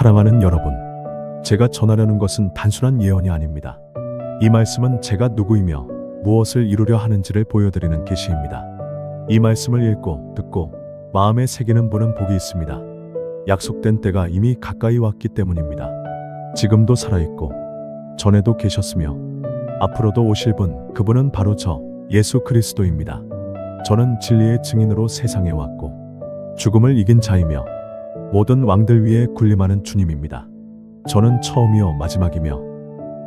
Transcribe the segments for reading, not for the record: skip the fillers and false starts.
사랑하는 여러분, 제가 전하려는 것은 단순한 예언이 아닙니다. 이 말씀은 제가 누구이며 무엇을 이루려 하는지를 보여드리는 계시입니다. 이 말씀을 읽고 듣고 마음에 새기는 분은 복이 있습니다. 약속된 때가 이미 가까이 왔기 때문입니다. 지금도 살아있고 전에도 계셨으며 앞으로도 오실 분, 그분은 바로 저 예수 그리스도입니다. 저는 진리의 증인으로 세상에 왔고 죽음을 이긴 자이며 모든 왕들 위에 군림하는 주님입니다. 저는 처음이요 마지막이며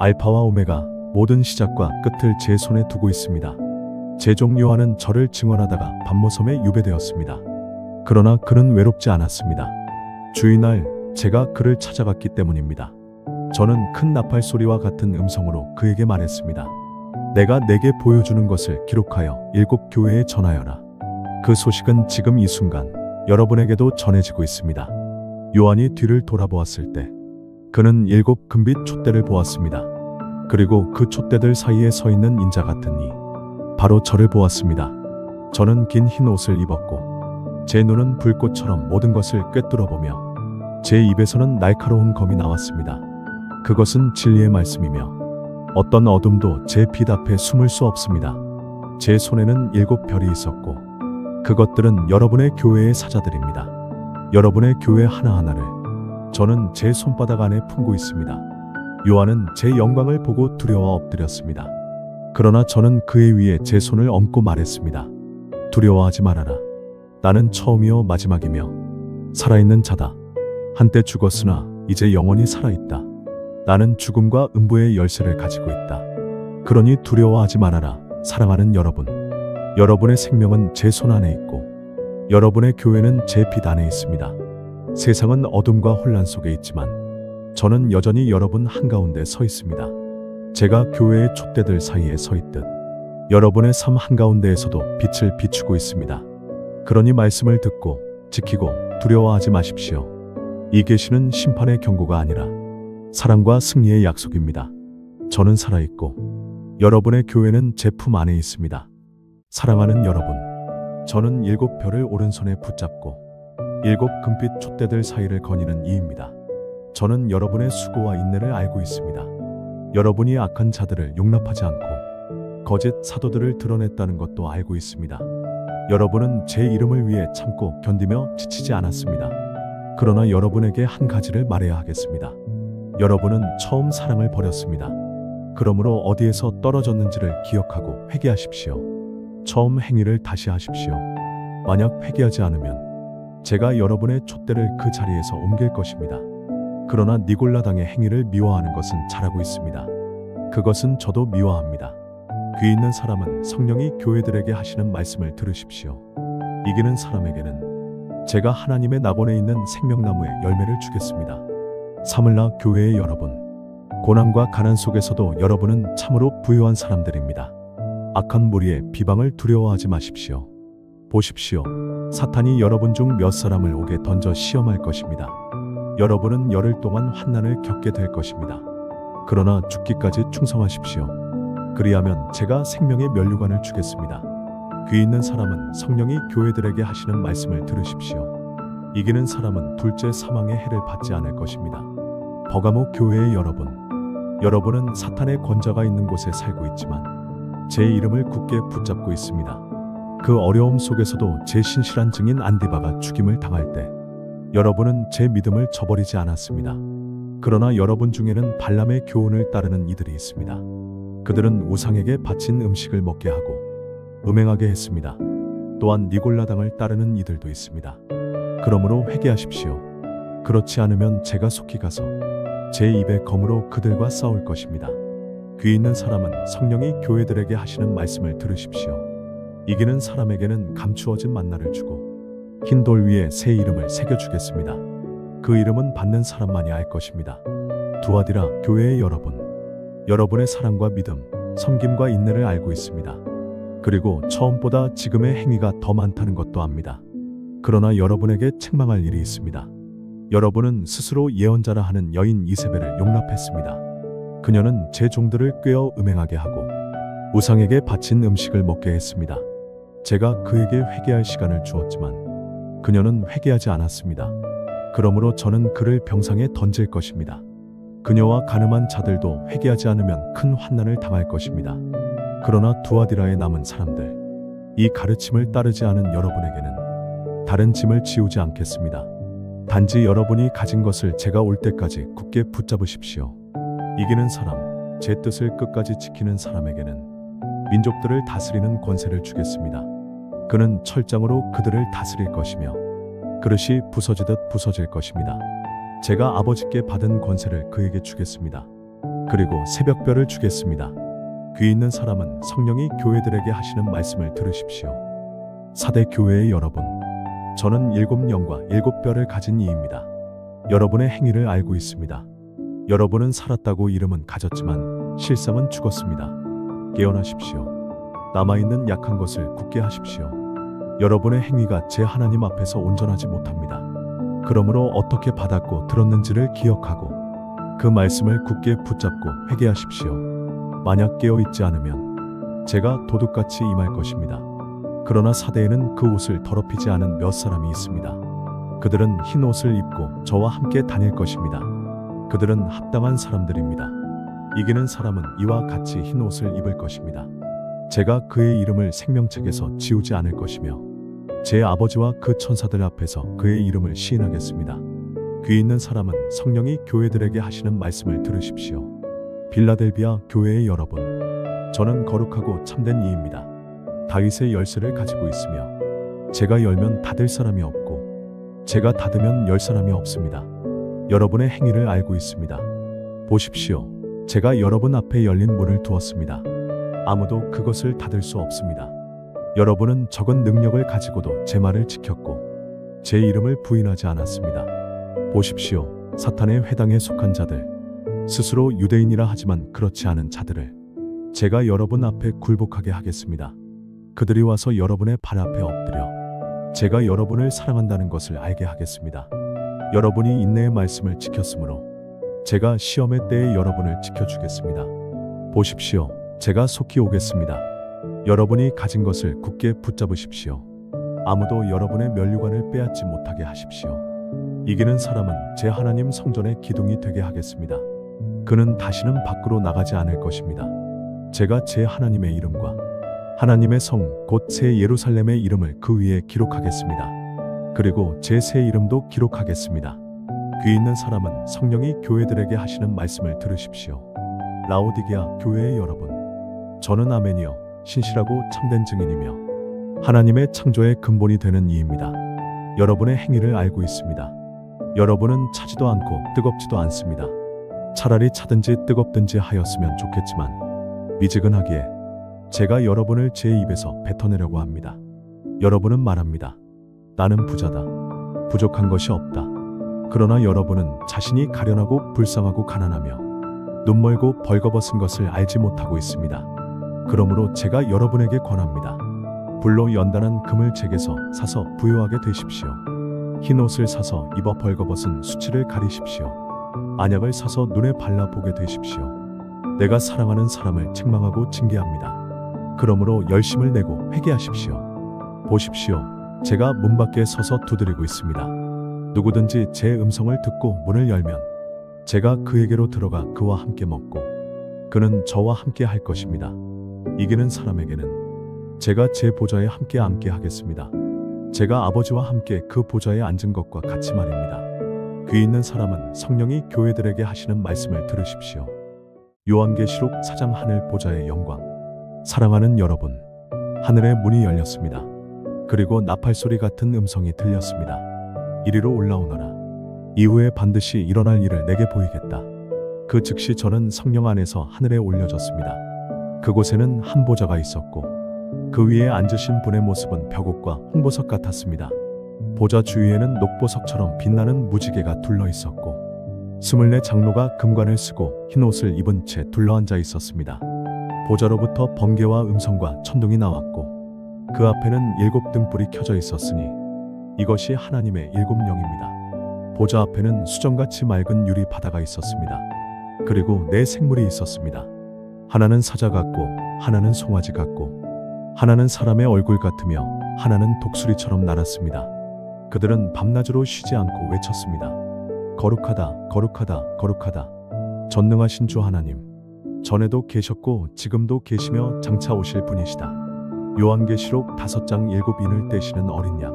알파와 오메가, 모든 시작과 끝을 제 손에 두고 있습니다. 제 종 요한은 저를 증언하다가 밤모섬에 유배되었습니다. 그러나 그는 외롭지 않았습니다. 주일날 제가 그를 찾아갔기 때문입니다. 저는 큰 나팔 소리와 같은 음성으로 그에게 말했습니다. 내가 내게 보여주는 것을 기록하여 7 교회에 전하여라. 그 소식은 지금 이 순간 여러분에게도 전해지고 있습니다. 요한이 뒤를 돌아보았을 때 그는 7 금빛 촛대를 보았습니다. 그리고 그 촛대들 사이에 서 있는 인자 같은 이, 바로 저를 보았습니다. 저는 긴 흰 옷을 입었고 제 눈은 불꽃처럼 모든 것을 꿰뚫어보며 제 입에서는 날카로운 검이 나왔습니다. 그것은 진리의 말씀이며 어떤 어둠도 제 빛 앞에 숨을 수 없습니다. 제 손에는 7 별이 있었고 그것들은 여러분의 교회의 사자들입니다. 여러분의 교회 하나하나를 저는 제 손바닥 안에 품고 있습니다. 요한은 제 영광을 보고 두려워 엎드렸습니다. 그러나 저는 그의 위에 제 손을 얹고 말했습니다. 두려워하지 말아라. 나는 처음이요 마지막이며 살아있는 자다. 한때 죽었으나 이제 영원히 살아있다. 나는 죽음과 음부의 열쇠를 가지고 있다. 그러니 두려워하지 말아라. 사랑하는 여러분, 여러분의 생명은 제 손 안에 있고 여러분의 교회는 제 빛 안에 있습니다. 세상은 어둠과 혼란 속에 있지만 저는 여전히 여러분 한가운데 서 있습니다. 제가 교회의 촛대들 사이에 서 있듯 여러분의 삶 한가운데에서도 빛을 비추고 있습니다. 그러니 말씀을 듣고 지키고 두려워하지 마십시오. 이 계시는 심판의 경고가 아니라 사랑과 승리의 약속입니다. 저는 살아있고 여러분의 교회는 제 품 안에 있습니다. 사랑하는 여러분, 저는 7 별을 오른손에 붙잡고 7 금빛 촛대들 사이를 거니는 이입니다. 저는 여러분의 수고와 인내를 알고 있습니다. 여러분이 악한 자들을 용납하지 않고 거짓 사도들을 드러냈다는 것도 알고 있습니다. 여러분은 제 이름을 위해 참고 견디며 지치지 않았습니다. 그러나 여러분에게 한 가지를 말해야 하겠습니다. 여러분은 처음 사랑을 버렸습니다. 그러므로 어디에서 떨어졌는지를 기억하고 회개하십시오. 처음 행위를 다시 하십시오. 만약 회개하지 않으면 제가 여러분의 촛대를 그 자리에서 옮길 것입니다. 그러나 니골라당의 행위를 미워하는 것은 잘하고 있습니다. 그것은 저도 미워합니다. 귀 있는 사람은 성령이 교회들에게 하시는 말씀을 들으십시오. 이기는 사람에게는 제가 하나님의 낙원에 있는 생명나무의 열매를 주겠습니다. 사물라 교회의 여러분, 고난과 가난 속에서도 여러분은 참으로 부유한 사람들입니다. 악한 무리의 비방을 두려워하지 마십시오. 보십시오. 사탄이 여러분 중 몇 사람을 옥에 던져 시험할 것입니다. 여러분은 열흘 동안 환난을 겪게 될 것입니다. 그러나 죽기까지 충성하십시오. 그리하면 제가 생명의 면류관을 주겠습니다. 귀 있는 사람은 성령이 교회들에게 하시는 말씀을 들으십시오. 이기는 사람은 둘째 사망의 해를 받지 않을 것입니다. 버가모 교회의 여러분, 여러분은 사탄의 권좌가 있는 곳에 살고 있지만 제 이름을 굳게 붙잡고 있습니다. 그 어려움 속에서도 제 신실한 증인 안디바가 죽임을 당할 때 여러분은 제 믿음을 저버리지 않았습니다. 그러나 여러분 중에는 발람의 교훈을 따르는 이들이 있습니다. 그들은 우상에게 바친 음식을 먹게 하고 음행하게 했습니다. 또한 니골라당을 따르는 이들도 있습니다. 그러므로 회개하십시오. 그렇지 않으면 제가 속히 가서 제 입의 검으로 그들과 싸울 것입니다. 귀 있는 사람은 성령이 교회들에게 하시는 말씀을 들으십시오. 이기는 사람에게는 감추어진 만나를 주고 흰 돌 위에 새 이름을 새겨주겠습니다. 그 이름은 받는 사람만이 알 것입니다. 두아디라 교회의 여러분, 여러분의 사랑과 믿음, 섬김과 인내를 알고 있습니다. 그리고 처음보다 지금의 행위가 더 많다는 것도 압니다. 그러나 여러분에게 책망할 일이 있습니다. 여러분은 스스로 예언자라 하는 여인 이세벨을 용납했습니다. 그녀는 제 종들을 꾀어 음행하게 하고 우상에게 바친 음식을 먹게 했습니다. 제가 그에게 회개할 시간을 주었지만 그녀는 회개하지 않았습니다. 그러므로 저는 그를 병상에 던질 것입니다. 그녀와 가늠한 자들도 회개하지 않으면 큰 환난을 당할 것입니다. 그러나 두아디라에 남은 사람들, 이 가르침을 따르지 않은 여러분에게는 다른 짐을 지우지 않겠습니다. 단지 여러분이 가진 것을 제가 올 때까지 굳게 붙잡으십시오. 이기는 사람, 제 뜻을 끝까지 지키는 사람에게는 민족들을 다스리는 권세를 주겠습니다. 그는 철장으로 그들을 다스릴 것이며 그릇이 부서지듯 부서질 것입니다. 제가 아버지께 받은 권세를 그에게 주겠습니다. 그리고 새벽별을 주겠습니다. 귀 있는 사람은 성령이 교회들에게 하시는 말씀을 들으십시오. 사대 교회의 여러분, 저는 7영과 7별을 가진 이입니다. 여러분의 행위를 알고 있습니다. 여러분은 살았다고 이름은 가졌지만 실상은 죽었습니다. 깨어나십시오. 남아있는 약한 것을 굳게 하십시오. 여러분의 행위가 제 하나님 앞에서 온전하지 못합니다. 그러므로 어떻게 받았고 들었는지를 기억하고 그 말씀을 굳게 붙잡고 회개하십시오. 만약 깨어있지 않으면 제가 도둑같이 임할 것입니다. 그러나 사대에는 그 옷을 더럽히지 않은 몇 사람이 있습니다. 그들은 흰 옷을 입고 저와 함께 다닐 것입니다. 그들은 합당한 사람들입니다. 이기는 사람은 이와 같이 흰 옷을 입을 것입니다. 제가 그의 이름을 생명책에서 지우지 않을 것이며 제 아버지와 그 천사들 앞에서 그의 이름을 시인하겠습니다. 귀 있는 사람은 성령이 교회들에게 하시는 말씀을 들으십시오. 빌라델비아 교회의 여러분, 저는 거룩하고 참된 이입니다. 다윗의 열쇠를 가지고 있으며 제가 열면 닫을 사람이 없고 제가 닫으면 열 사람이 없습니다. 여러분의 행위를 알고 있습니다. 보십시오. 제가 여러분 앞에 열린 문을 두었습니다. 아무도 그것을 닫을 수 없습니다. 여러분은 적은 능력을 가지고도 제 말을 지켰고 제 이름을 부인하지 않았습니다. 보십시오. 사탄의 회당에 속한 자들, 스스로 유대인이라 하지만 그렇지 않은 자들을 제가 여러분 앞에 굴복하게 하겠습니다. 그들이 와서 여러분의 발 앞에 엎드려 제가 여러분을 사랑한다는 것을 알게 하겠습니다. 여러분이 인내의 말씀을 지켰으므로 제가 시험의 때에 여러분을 지켜주겠습니다. 보십시오. 제가 속히 오겠습니다. 여러분이 가진 것을 굳게 붙잡으십시오. 아무도 여러분의 면류관을 빼앗지 못하게 하십시오. 이기는 사람은 제 하나님 성전의 기둥이 되게 하겠습니다. 그는 다시는 밖으로 나가지 않을 것입니다. 제가 제 하나님의 이름과 하나님의 성, 곧 새 예루살렘의 이름을 그 위에 기록하겠습니다. 그리고 제 새 이름도 기록하겠습니다. 귀 있는 사람은 성령이 교회들에게 하시는 말씀을 들으십시오. 라오디게아 교회의 여러분, 저는 아멘이요 신실하고 참된 증인이며 하나님의 창조의 근본이 되는 이입니다. 여러분의 행위를 알고 있습니다. 여러분은 차지도 않고 뜨겁지도 않습니다. 차라리 차든지 뜨겁든지 하였으면 좋겠지만 미지근하기에 제가 여러분을 제 입에서 뱉어내려고 합니다. 여러분은 말합니다. 나는 부자다. 부족한 것이 없다. 그러나 여러분은 자신이 가련하고 불쌍하고 가난하며 눈멀고 벌거벗은 것을 알지 못하고 있습니다. 그러므로 제가 여러분에게 권합니다. 불로 연단한 금을 제게서 사서 부요하게 되십시오. 흰 옷을 사서 입어 벌거벗은 수치를 가리십시오. 안약을 사서 눈에 발라보게 되십시오. 내가 사랑하는 사람을 책망하고 징계합니다. 그러므로 열심을 내고 회개하십시오. 보십시오. 제가 문 밖에 서서 두드리고 있습니다. 누구든지 제 음성을 듣고 문을 열면 제가 그에게로 들어가 그와 함께 먹고 그는 저와 함께 할 것입니다. 이기는 사람에게는 제가 제 보좌에 함께 앉게 하겠습니다. 제가 아버지와 함께 그 보좌에 앉은 것과 같이 말입니다. 귀 있는 사람은 성령이 교회들에게 하시는 말씀을 들으십시오. 요한계시록 4장 하늘 보좌의 영광. 사랑하는 여러분, 하늘의 문이 열렸습니다. 그리고 나팔소리 같은 음성이 들렸습니다. 이리로 올라오너라. 이후에 반드시 일어날 일을 내게 보이겠다. 그 즉시 저는 성령 안에서 하늘에 올려졌습니다. 그곳에는 한 보좌가 있었고 그 위에 앉으신 분의 모습은 벽옥과 홍보석 같았습니다. 보좌 주위에는 녹보석처럼 빛나는 무지개가 둘러 있었고 24 장로가 금관을 쓰고 흰 옷을 입은 채 둘러앉아 있었습니다. 보좌로부터 번개와 음성과 천둥이 나왔고 그 앞에는 7 등불이 켜져 있었으니 이것이 하나님의 7 영입니다. 보좌 앞에는 수정같이 맑은 유리 바다가 있었습니다. 그리고 4 생물이 있었습니다. 하나는 사자 같고 하나는 송아지 같고 하나는 사람의 얼굴 같으며 하나는 독수리처럼 날았습니다. 그들은 밤낮으로 쉬지 않고 외쳤습니다. 거룩하다, 거룩하다, 거룩하다. 전능하신 주 하나님. 전에도 계셨고 지금도 계시며 장차 오실 분이시다. 요한계시록 5장 7인을 떼시는 어린 양.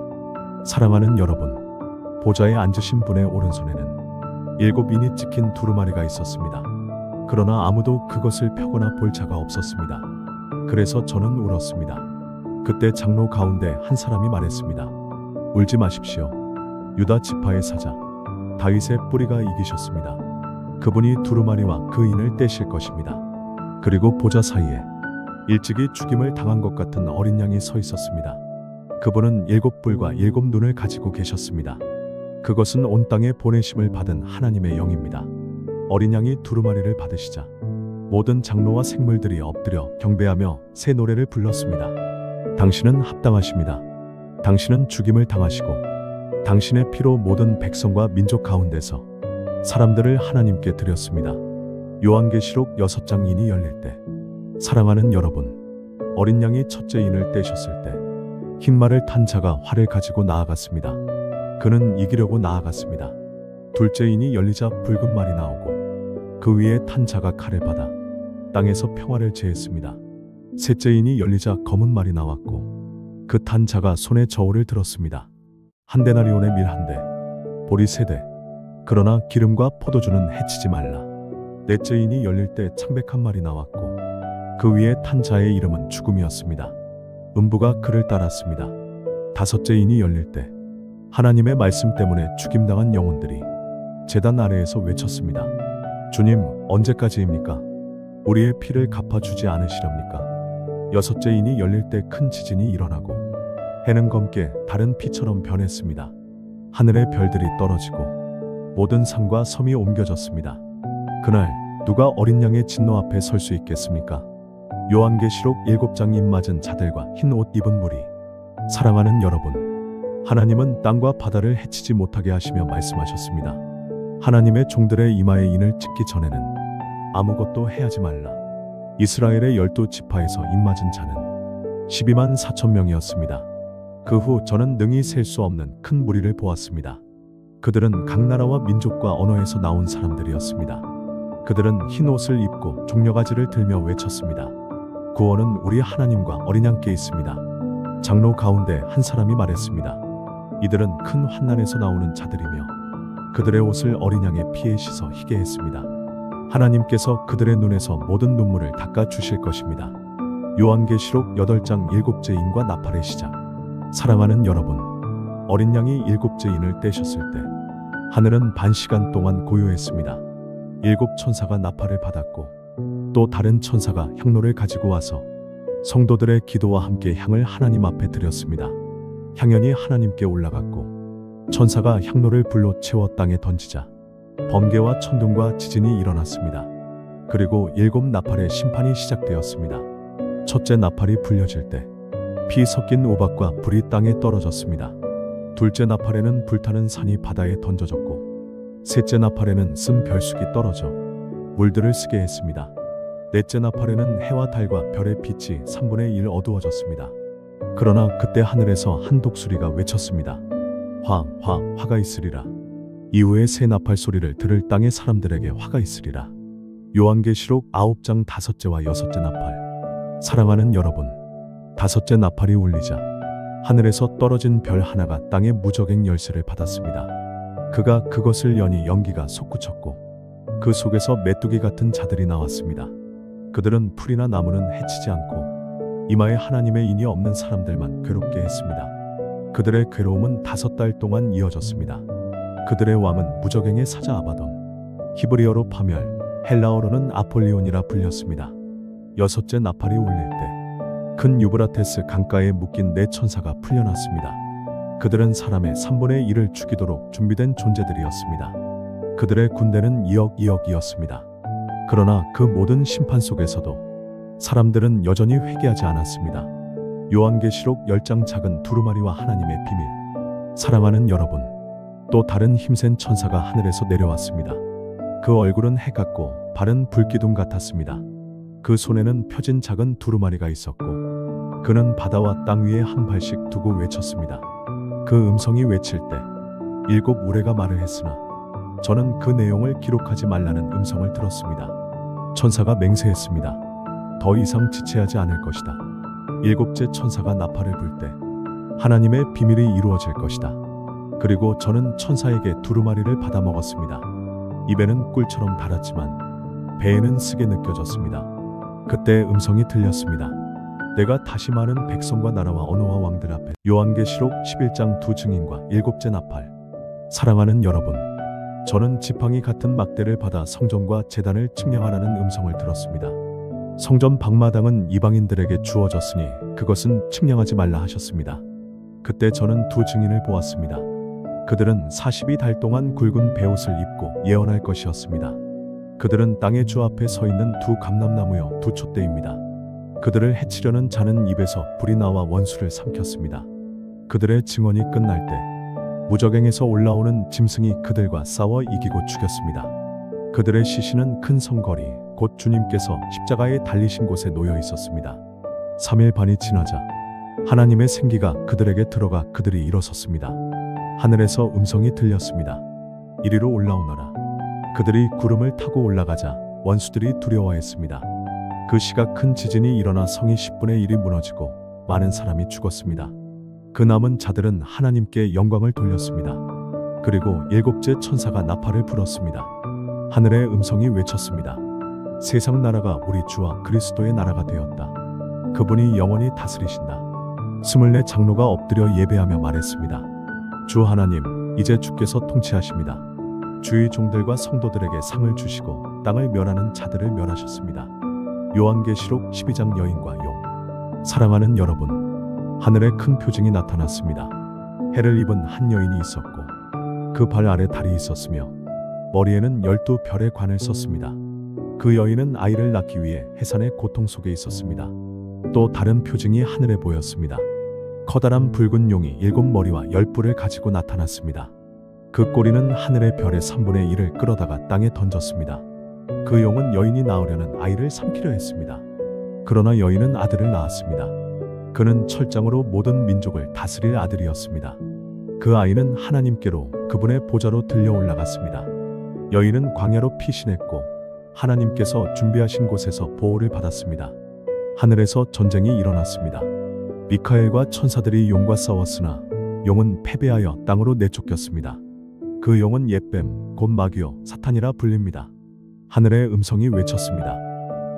사랑하는 여러분, 보좌에 앉으신 분의 오른손에는 7인이 찍힌 두루마리가 있었습니다. 그러나 아무도 그것을 펴거나 볼 자가 없었습니다. 그래서 저는 울었습니다. 그때 장로 가운데 한 사람이 말했습니다. 울지 마십시오. 유다 지파의 사자 다윗의 뿌리가 이기셨습니다. 그분이 두루마리와 그 인을 떼실 것입니다. 그리고 보좌 사이에 일찍이 죽임을 당한 것 같은 어린 양이 서 있었습니다. 그분은 7뿔과 7눈을 가지고 계셨습니다. 그것은 온 땅에 보내심을 받은 하나님의 영입니다. 어린 양이 두루마리를 받으시자 모든 장로와 생물들이 엎드려 경배하며 새 노래를 불렀습니다. 당신은 합당하십니다. 당신은 죽임을 당하시고 당신의 피로 모든 백성과 민족 가운데서 사람들을 하나님께 드렸습니다. 요한계시록 6장 인이 열릴 때, 사랑하는 여러분, 어린 양이 첫째 인을 떼셨을 때 흰말을 탄 자가 활을 가지고 나아갔습니다. 그는 이기려고 나아갔습니다. 둘째 인이 열리자 붉은 말이 나오고 그 위에 탄 자가 칼을 받아 땅에서 평화를 제했습니다. 셋째 인이 열리자 검은 말이 나왔고 그 탄 자가 손에 저울을 들었습니다. 한 데나리온의 밀 한 대, 보리 3대. 그러나 기름과 포도주는 해치지 말라. 넷째 인이 열릴 때 창백한 말이 나왔고 그 위에 탄 자의 이름은 죽음이었습니다. 음부가 그를 따랐습니다. 다섯째 인이 열릴 때 하나님의 말씀 때문에 죽임당한 영혼들이 제단 아래에서 외쳤습니다. 주님, 언제까지입니까? 우리의 피를 갚아주지 않으시렵니까? 여섯째 인이 열릴 때 큰 지진이 일어나고 해는 검게 다른 피처럼 변했습니다. 하늘의 별들이 떨어지고 모든 산과 섬이 옮겨졌습니다. 그날 누가 어린 양의 진노 앞에 설 수 있겠습니까? 요한계시록 7장 입맞은 자들과 흰 옷 입은 무리. 사랑하는 여러분, 하나님은 땅과 바다를 해치지 못하게 하시며 말씀하셨습니다. 하나님의 종들의 이마에 인을 찍기 전에는 아무것도 해하지 말라. 이스라엘의 12지파에서 입맞은 자는 12만 4천 명이었습니다. 그 후 저는 능히 셀 수 없는 큰 무리를 보았습니다. 그들은 각 나라와 민족과 언어에서 나온 사람들이었습니다. 그들은 흰 옷을 입고 종려가지를 들며 외쳤습니다. 구원은 우리 하나님과 어린 양께 있습니다. 장로 가운데 한 사람이 말했습니다. 이들은 큰 환난에서 나오는 자들이며 그들의 옷을 어린 양의 피에 씻어 희게 했습니다. 하나님께서 그들의 눈에서 모든 눈물을 닦아 주실 것입니다. 요한계시록 8장 7째 인과 나팔의 시작. 사랑하는 여러분, 어린 양이 7째 인을 떼셨을 때 하늘은 반 시간 동안 고요했습니다. 7 천사가 나팔을 받았고 또 다른 천사가 향로를 가지고 와서 성도들의 기도와 함께 향을 하나님 앞에 드렸습니다. 향연이 하나님께 올라갔고 천사가 향로를 불로 채워 땅에 던지자 번개와 천둥과 지진이 일어났습니다. 그리고 7 나팔의 심판이 시작되었습니다. 첫째 나팔이 불려질 때 피 섞인 우박과 불이 땅에 떨어졌습니다. 둘째 나팔에는 불타는 산이 바다에 던져졌고 셋째 나팔에는 쓴 별숙이 떨어져 물들을 쓰게 했습니다. 넷째 나팔에는 해와 달과 별의 빛이 3분의 1 어두워졌습니다. 그러나 그때 하늘에서 한 독수리가 외쳤습니다. 화가 있으리라. 이후에 새 나팔 소리를 들을 땅의 사람들에게 화가 있으리라. 요한계시록 9장 5째와 6째 나팔. 사랑하는 여러분, 5째 나팔이 울리자 하늘에서 떨어진 별 하나가 땅의 무적행 열쇠를 받았습니다. 그가 그것을 여니 연기가 솟구쳤고 그 속에서 메뚜기 같은 자들이 나왔습니다. 그들은 풀이나 나무는 해치지 않고 이마에 하나님의 인이 없는 사람들만 괴롭게 했습니다. 그들의 괴로움은 5달 동안 이어졌습니다. 그들의 왕은 무적행의 사자 아바돈, 히브리어로 파멸, 헬라어로는 아폴리온이라 불렸습니다. 6째 나팔이 울릴 때 큰 유브라테스 강가에 묶인 4 천사가 풀려났습니다. 그들은 사람의 3분의 1을 죽이도록 준비된 존재들이었습니다. 그들의 군대는 2억이었습니다. 그러나 그 모든 심판 속에서도 사람들은 여전히 회개하지 않았습니다. 요한계시록 10장 작은 두루마리와 하나님의 비밀. 사랑하는 여러분, 또 다른 힘센 천사가 하늘에서 내려왔습니다. 그 얼굴은 해 같고 발은 불기둥 같았습니다. 그 손에는 펴진 작은 두루마리가 있었고 그는 바다와 땅 위에 한 발씩 두고 외쳤습니다. 그 음성이 외칠 때 일곱 우레가 말을 했으나 저는 그 내용을 기록하지 말라는 음성을 들었습니다. 천사가 맹세했습니다. 더 이상 지체하지 않을 것이다. 일곱째 천사가 나팔을 불 때 하나님의 비밀이 이루어질 것이다. 그리고 저는 천사에게 두루마리를 받아 먹었습니다. 입에는 꿀처럼 달았지만 배에는 쓰게 느껴졌습니다. 그때 음성이 들렸습니다. 내가 다시 많은 백성과 나라와 언어와 왕들 앞에 요한계시록 11장 두 증인과 일곱째 나팔. 사랑하는 여러분, 저는 지팡이 같은 막대를 받아 성전과 제단을 측량하라는 음성을 들었습니다. 성전 방마당은 이방인들에게 주어졌으니 그것은 측량하지 말라 하셨습니다. 그때 저는 두 증인을 보았습니다. 그들은 42달 동안 굵은 베옷을 입고 예언할 것이었습니다. 그들은 땅의 주 앞에 서 있는 두 감람나무여 두 촛대입니다. 그들을 해치려는 자는 입에서 불이 나와 원수를 삼켰습니다. 그들의 증언이 끝날 때 무저갱에서 올라오는 짐승이 그들과 싸워 이기고 죽였습니다. 그들의 시신은 큰 성거리, 곧 주님께서 십자가에 달리신 곳에 놓여 있었습니다. 3일 반이 지나자 하나님의 생기가 그들에게 들어가 그들이 일어섰습니다. 하늘에서 음성이 들렸습니다. 이리로 올라오너라. 그들이 구름을 타고 올라가자 원수들이 두려워했습니다. 그 시각 큰 지진이 일어나 성이 10분의 1이 무너지고 많은 사람이 죽었습니다. 그 남은 자들은 하나님께 영광을 돌렸습니다. 그리고 일곱째 천사가 나팔을 불었습니다. 하늘의 음성이 외쳤습니다. 세상 나라가 우리 주와 그리스도의 나라가 되었다. 그분이 영원히 다스리신다. 24 장로가 엎드려 예배하며 말했습니다. 주 하나님, 이제 주께서 통치하십니다. 주의 종들과 성도들에게 상을 주시고 땅을 멸하는 자들을 멸하셨습니다. 요한계시록 12장 여인과 용. 사랑하는 여러분, 하늘에 큰 표징이 나타났습니다. 해를 입은 한 여인이 있었고 그 발 아래 달이 있었으며 머리에는 12별의 관을 썼습니다. 그 여인은 아이를 낳기 위해 해산의 고통 속에 있었습니다. 또 다른 표징이 하늘에 보였습니다. 커다란 붉은 용이 7머리와 10뿔을 가지고 나타났습니다. 그 꼬리는 하늘의 별의 3분의 1을 끌어다가 땅에 던졌습니다. 그 용은 여인이 낳으려는 아이를 삼키려 했습니다. 그러나 여인은 아들을 낳았습니다. 그는 철장으로 모든 민족을 다스릴 아들이었습니다. 그 아이는 하나님께로 그분의 보좌로 들려 올라갔습니다. 여인은 광야로 피신했고 하나님께서 준비하신 곳에서 보호를 받았습니다. 하늘에서 전쟁이 일어났습니다. 미카엘과 천사들이 용과 싸웠으나 용은 패배하여 땅으로 내쫓겼습니다. 그 용은 옛뱀, 곧 마귀요 사탄이라 불립니다. 하늘의 음성이 외쳤습니다.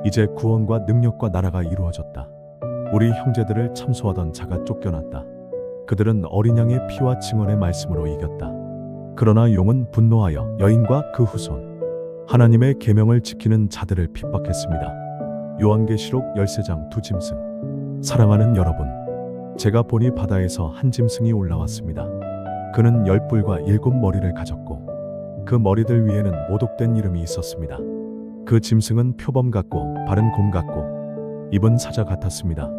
이제 구원과 능력과 나라가 이루어졌다. 우리 형제들을 참소하던 자가 쫓겨났다. 그들은 어린 양의 피와 증언의 말씀으로 이겼다. 그러나 용은 분노하여 여인과 그 후손, 하나님의 계명을 지키는 자들을 핍박했습니다. 요한계시록 13장 두 짐승. 사랑하는 여러분, 제가 보니 바다에서 한 짐승이 올라왔습니다. 그는 10뿔과 7머리를 가졌고 그 머리들 위에는 모독된 이름이 있었습니다. 그 짐승은 표범 같고 발은 곰 같고 입은 사자 같았습니다.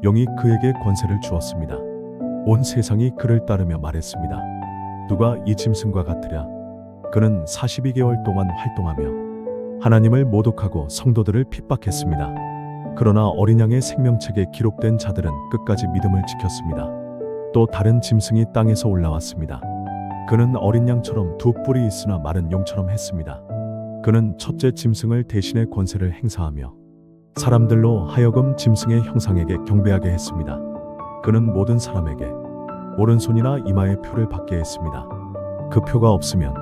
용이 그에게 권세를 주었습니다. 온 세상이 그를 따르며 말했습니다. 누가 이 짐승과 같으랴? 그는 42개월 동안 활동하며 하나님을 모독하고 성도들을 핍박했습니다. 그러나 어린 양의 생명책에 기록된 자들은 끝까지 믿음을 지켰습니다. 또 다른 짐승이 땅에서 올라왔습니다. 그는 어린 양처럼 두 뿔이 있으나 마른 용처럼 했습니다. 그는 첫째 짐승을 대신해 권세를 행사하며 사람들로 하여금 짐승의 형상에게 경배하게 했습니다. 그는 모든 사람에게 오른손이나 이마에 표를 받게 했습니다. 그 표가 없으면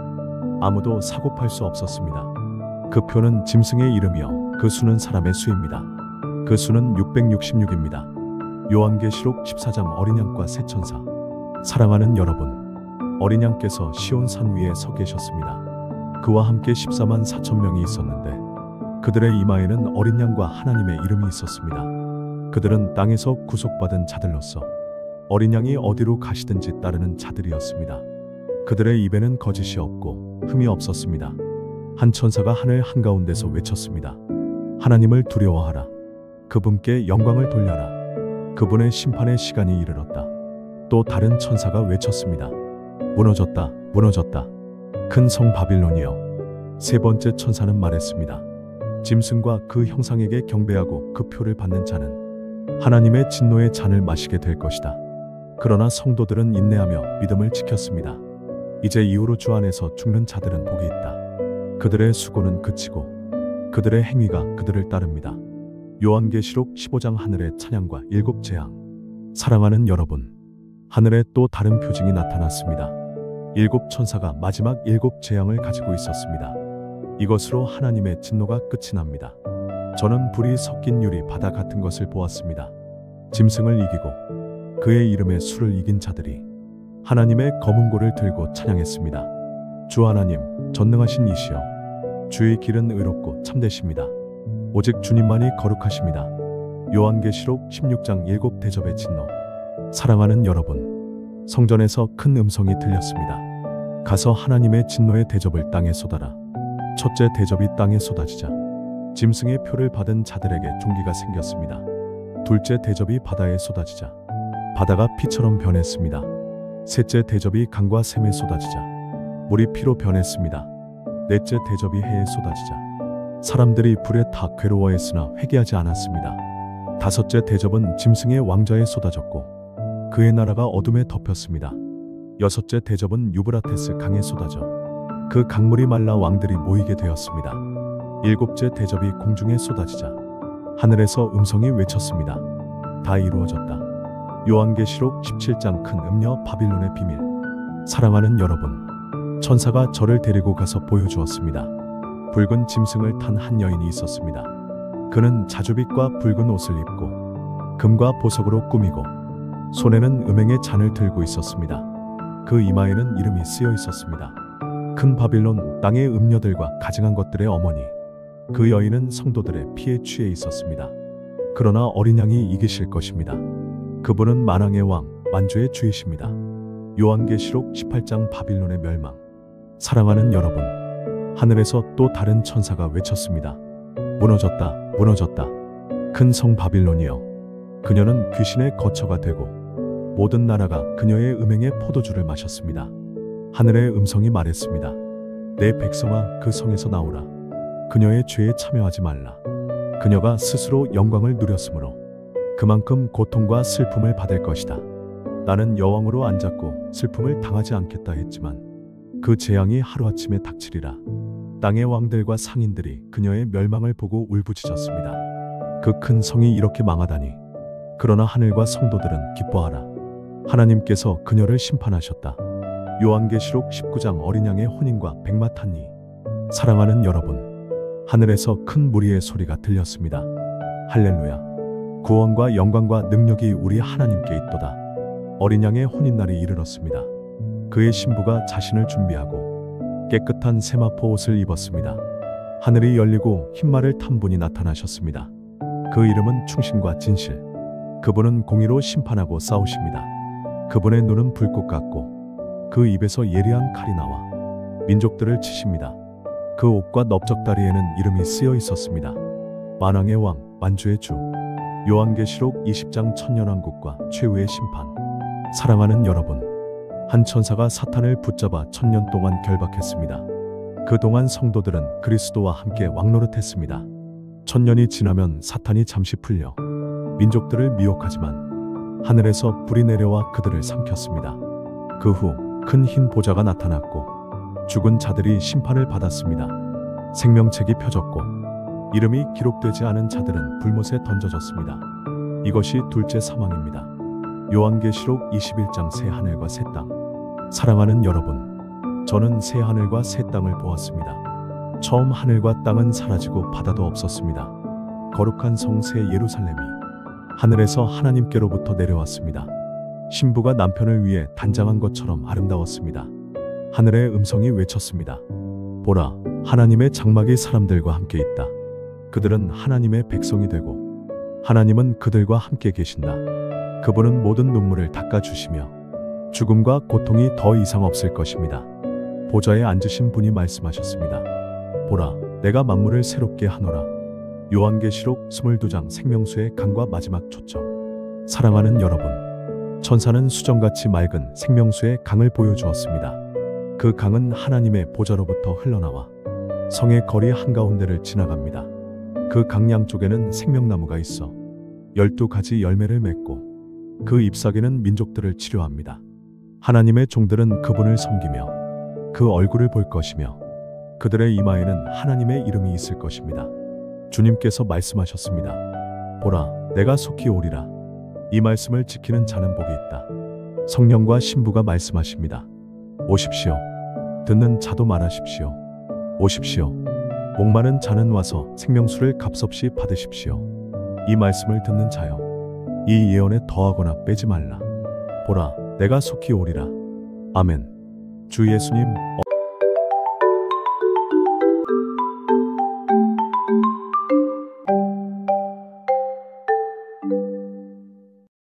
아무도 사고 팔 수 없었습니다. 그 표는 짐승의 이름이요 그 수는 사람의 수입니다. 그 수는 666입니다. 요한계시록 14장 어린 양과 새 천사. 사랑하는 여러분, 어린 양께서 시온 산 위에 서 계셨습니다. 그와 함께 14만 4천 명이 있었는데 그들의 이마에는 어린 양과 하나님의 이름이 있었습니다. 그들은 땅에서 구속받은 자들로서 어린 양이 어디로 가시든지 따르는 자들이었습니다. 그들의 입에는 거짓이 없고 흠이 없었습니다. 한 천사가 하늘 한가운데서 외쳤습니다. 하나님을 두려워하라. 그분께 영광을 돌려라. 그분의 심판의 시간이 이르렀다. 또 다른 천사가 외쳤습니다. 무너졌다, 무너졌다. 큰 성 바빌론이여. 세 번째 천사는 말했습니다. 짐승과 그 형상에게 경배하고 그 표를 받는 자는 하나님의 진노의 잔을 마시게 될 것이다. 그러나 성도들은 인내하며 믿음을 지켰습니다. 이제 이후로 주 안에서 죽는 자들은 복이 있다. 그들의 수고는 그치고 그들의 행위가 그들을 따릅니다. 요한계시록 15장 하늘의 찬양과 일곱 재앙. 사랑하는 여러분, 하늘에 또 다른 표징이 나타났습니다. 일곱 천사가 마지막 일곱 재앙을 가지고 있었습니다. 이것으로 하나님의 진노가 끝이 납니다. 저는 불이 섞인 유리 바다 같은 것을 보았습니다. 짐승을 이기고 그의 이름의 수를 이긴 자들이 하나님의 검은 고를 들고 찬양했습니다. 주 하나님, 전능하신 이시여, 주의 길은 의롭고 참되십니다. 오직 주님만이 거룩하십니다. 요한계시록 16장 일곱 대접의 진노. 사랑하는 여러분, 성전에서 큰 음성이 들렸습니다. 가서 하나님의 진노의 대접을 땅에 쏟아라. 첫째 대접이 땅에 쏟아지자 짐승의 표를 받은 자들에게 종기가 생겼습니다. 둘째 대접이 바다에 쏟아지자 바다가 피처럼 변했습니다. 셋째 대접이 강과 샘에 쏟아지자 물이 피로 변했습니다. 넷째 대접이 해에 쏟아지자 사람들이 불에 타 괴로워했으나 회개하지 않았습니다. 다섯째 대접은 짐승의 왕좌에 쏟아졌고 그의 나라가 어둠에 덮였습니다. 여섯째 대접은 유브라테스 강에 쏟아져 그 강물이 말라 왕들이 모이게 되었습니다. 일곱째 대접이 공중에 쏟아지자 하늘에서 음성이 외쳤습니다. 다 이루어졌다. 요한계시록 17장 큰 음녀 바빌론의 비밀. 사랑하는 여러분, 천사가 저를 데리고 가서 보여주었습니다. 붉은 짐승을 탄 한 여인이 있었습니다. 그는 자주빛과 붉은 옷을 입고 금과 보석으로 꾸미고 손에는 음행의 잔을 들고 있었습니다. 그 이마에는 이름이 쓰여 있었습니다. 큰 바빌론, 땅의 음녀들과 가증한 것들의 어머니. 그 여인은 성도들의 피에 취해 있었습니다. 그러나 어린 양이 이기실 것입니다. 그분은 만왕의 왕, 만주의 주이십니다. 요한계시록 18장 바빌론의 멸망. 사랑하는 여러분, 하늘에서 또 다른 천사가 외쳤습니다. 무너졌다, 무너졌다. 큰 성 바빌론이여, 그녀는 귀신의 거처가 되고 모든 나라가 그녀의 음행의 포도주를 마셨습니다. 하늘의 음성이 말했습니다. 내 백성아, 그 성에서 나오라. 그녀의 죄에 참여하지 말라. 그녀가 스스로 영광을 누렸으므로 그만큼 고통과 슬픔을 받을 것이다. 나는 여왕으로 앉았고 슬픔을 당하지 않겠다 했지만 그 재앙이 하루아침에 닥치리라. 땅의 왕들과 상인들이 그녀의 멸망을 보고 울부짖었습니다. 그 큰 성이 이렇게 망하다니. 그러나 하늘과 성도들은 기뻐하라. 하나님께서 그녀를 심판하셨다. 요한계시록 19장 어린 양의 혼인과 백마탄니. 사랑하는 여러분, 하늘에서 큰 무리의 소리가 들렸습니다. 할렐루야. 구원과 영광과 능력이 우리 하나님께 있도다. 어린 양의 혼인날이 이르렀습니다. 그의 신부가 자신을 준비하고 깨끗한 세마포 옷을 입었습니다. 하늘이 열리고 흰말을 탄 분이 나타나셨습니다. 그 이름은 충신과 진실. 그분은 공의로 심판하고 싸우십니다. 그분의 눈은 불꽃 같고 그 입에서 예리한 칼이 나와 민족들을 치십니다. 그 옷과 넓적다리에는 이름이 쓰여 있었습니다. 만왕의 왕, 만주의 주. 요한계시록 20장 천년왕국과 최후의 심판. 사랑하는 여러분, 한 천사가 사탄을 붙잡아 1000년 동안 결박했습니다. 그동안 성도들은 그리스도와 함께 왕노릇했습니다. 1000년이 지나면 사탄이 잠시 풀려 민족들을 미혹하지만 하늘에서 불이 내려와 그들을 삼켰습니다. 그 후 큰 흰 보좌가 나타났고 죽은 자들이 심판을 받았습니다. 생명책이 펴졌고 이름이 기록되지 않은 자들은 불못에 던져졌습니다. 이것이 둘째 사망입니다. 요한계시록 21장 새 하늘과 새 땅. 사랑하는 여러분, 저는 새 하늘과 새 땅을 보았습니다. 처음 하늘과 땅은 사라지고 바다도 없었습니다. 거룩한 성 새 예루살렘이 하늘에서 하나님께로부터 내려왔습니다. 신부가 남편을 위해 단장한 것처럼 아름다웠습니다. 하늘의 음성이 외쳤습니다. 보라, 하나님의 장막이 사람들과 함께 있다. 그들은 하나님의 백성이 되고 하나님은 그들과 함께 계신다. 그분은 모든 눈물을 닦아주시며 죽음과 고통이 더 이상 없을 것입니다. 보좌에 앉으신 분이 말씀하셨습니다. 보라, 내가 만물을 새롭게 하노라. 요한계시록 22장 생명수의 강과 마지막 초점. 사랑하는 여러분, 천사는 수정같이 맑은 생명수의 강을 보여주었습니다. 그 강은 하나님의 보좌로부터 흘러나와 성의 거리 한가운데를 지나갑니다. 그 강 양쪽에는 생명나무가 있어 12가지 열매를 맺고 그 잎사귀는 민족들을 치료합니다. 하나님의 종들은 그분을 섬기며 그 얼굴을 볼 것이며 그들의 이마에는 하나님의 이름이 있을 것입니다. 주님께서 말씀하셨습니다. 보라, 내가 속히 오리라. 이 말씀을 지키는 자는 복이 있다. 성령과 신부가 말씀하십니다. 오십시오. 듣는 자도 말하십시오. 오십시오. 목마른 자는 와서 생명수를 값없이 받으십시오. 이 말씀을 듣는 자여, 이 예언에 더하거나 빼지 말라. 보라, 내가 속히 오리라. 아멘. 주 예수님